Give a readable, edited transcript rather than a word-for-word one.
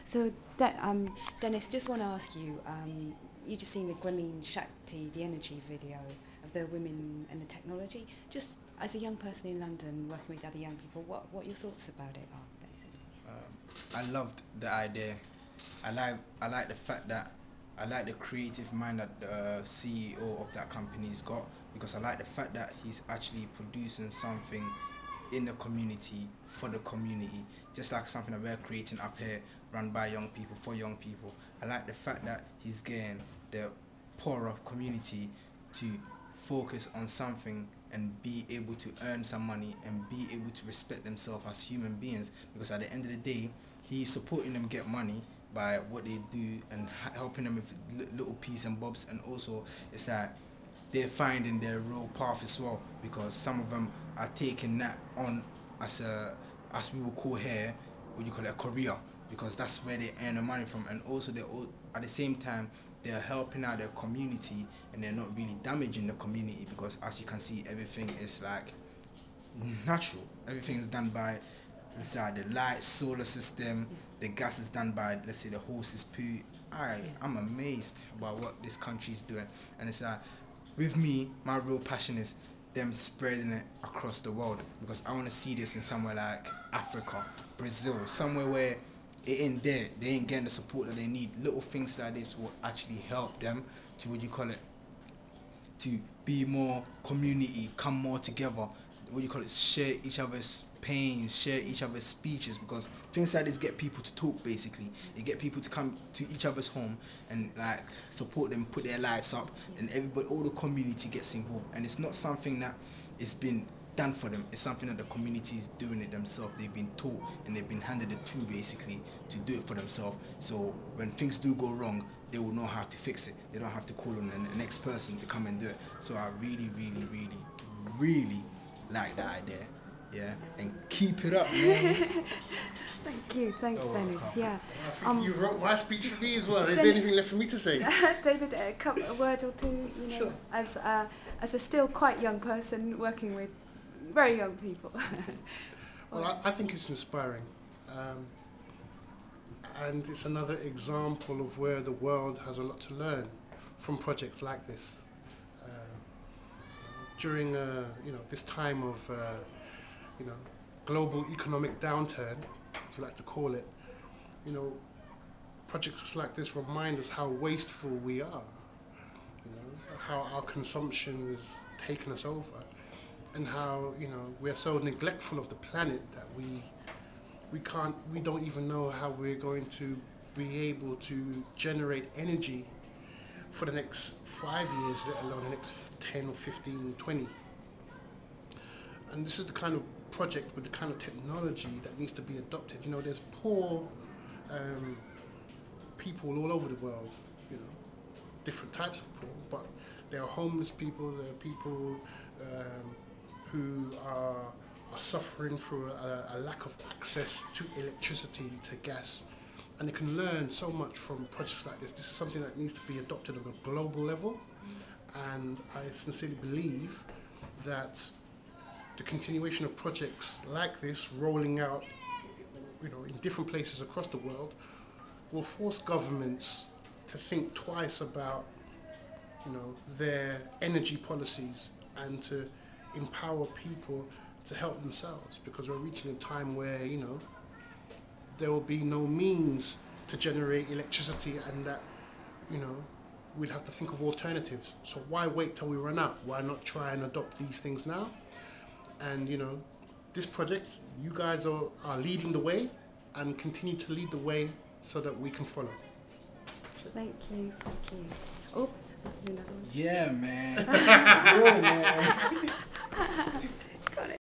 So, Dennis, just want to ask you, you just seen the Grameen Shakti, the energy video of the women and the technology. Just as a young person in London working with other young people, what your thoughts about it are, basically? I loved the idea. I like the fact that I like the creative mind that the CEO of that company's got, because I like the fact that he's actually producing something in the community, for the community, just like something that we're creating up here, run by young people, for young people. I like the fact that he's getting the poorer community to focus on something and be able to earn some money and be able to respect themselves as human beings, because at the end of the day, he's supporting them get money by what they do and helping them with little pieces and bobs, and also it's like they're finding their real path as well, because some of them are taking that on as we would call here, what you call it, a career, because that's where they earn the money from, and also they at the same time they're helping out their community and they're not really damaging the community, because as you can see, everything is like natural. Everything is done by, let's say, the light, solar system. The gas is done by, let's say, the horse's poo. I'm amazed about what this country is doing, and it's with me, my real passion is them spreading it across the world, because I want to see this in somewhere like Africa, Brazil, somewhere where it ain't there, they ain't getting the support that they need. Little things like this will actually help them to, what you call it, to be more community, come more together, what you call it, share each other's pains, share each other's speeches, because things like this get people to talk, basically. They get people to come to each other's home and like support them, put their lights up, and everybody, all the community gets involved. And it's not something that it's been done for them, it's something that the community is doing it themselves. They've been taught and they've been handed the tool, basically, to do it for themselves. So when things do go wrong, they will know how to fix it. They don't have to call on the next person to come and do it. So I really, really, really, really like that idea. Yeah, and keep it up, man. Thank you, thanks, Dennis. Yeah. I think you wrote my speech for me as well. Is there anything left for me to say? David, a word or two, you know, sure. As a still quite young person working with very young people. Well, I think it's inspiring. And it's another example of where the world has a lot to learn from projects like this. During this time of global economic downturn, as we like to call it, projects like this remind us how wasteful we are, how our consumption has taken us over, and how we are so neglectful of the planet that we don't even know how we're going to be able to generate energy for the next 5 years, let alone the next 10 or 15, 20. And this is the kind of project with the kind of technology that needs to be adopted. There's poor people all over the world, different types of poor, but there are homeless people, there are people who are suffering through a lack of access to electricity, to gas, and they can learn so much from projects like this. This is something that needs to be adopted on a global level, and I sincerely believe that the continuation of projects like this rolling out in different places across the world will force governments to think twice about their energy policies and to empower people to help themselves, because we're reaching a time where there will be no means to generate electricity, and that we'll have to think of alternatives. So why wait till we run out? Why not try and adopt these things now? And this project, you guys are leading the way, and continue to lead the way so that we can follow. Thank you, thank you. Oh, let's do another one. Yeah, man. Real, man.